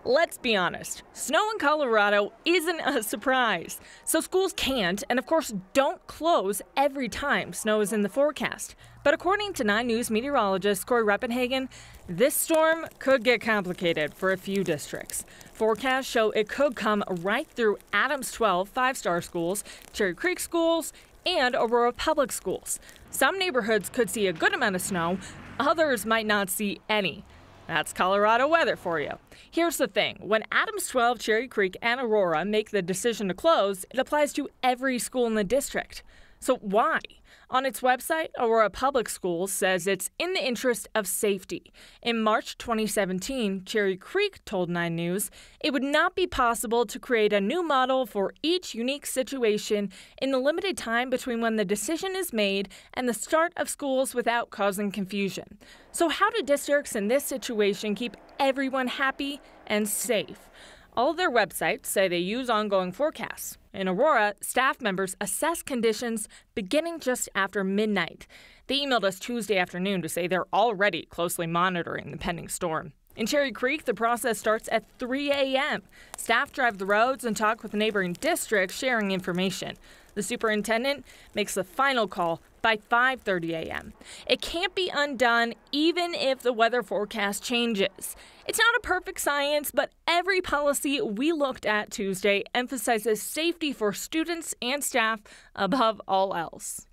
Let's be honest, snow in Colorado isn't a surprise. So schools can't, and of course don't close every time snow is in the forecast. But according to 9 News meteorologist Corey Reppenhagen, this storm could get complicated for a few districts. Forecasts show it could come right through Adams 12 5-star schools, Cherry Creek schools, and Aurora Public Schools. Some neighborhoods could see a good amount of snow, others might not see any. That's Colorado weather for you. Here's the thing. When Adams 12, Cherry Creek, and Aurora make the decision to close, it applies to every school in the district. So why? On its website, Aurora Public Schools says it's in the interest of safety. In March 2017, Cherry Creek told 9 News it would not be possible to create a new model for each unique situation in the limited time between when the decision is made and the start of schools without causing confusion. So how do districts in this situation keep everyone happy and safe? All of their websites say they use ongoing forecasts. In Aurora, staff members assess conditions beginning just after midnight. They emailed us Tuesday afternoon to say they're already closely monitoring the pending storm. In Cherry Creek, the process starts at 3 a.m. Staff drive the roads and talk with neighboring districts, sharing information. The superintendent makes the final call by 5:30 a.m. It can't be undone even if the weather forecast changes. It's not a perfect science, but every policy we looked at Tuesday emphasizes safety for students and staff above all else.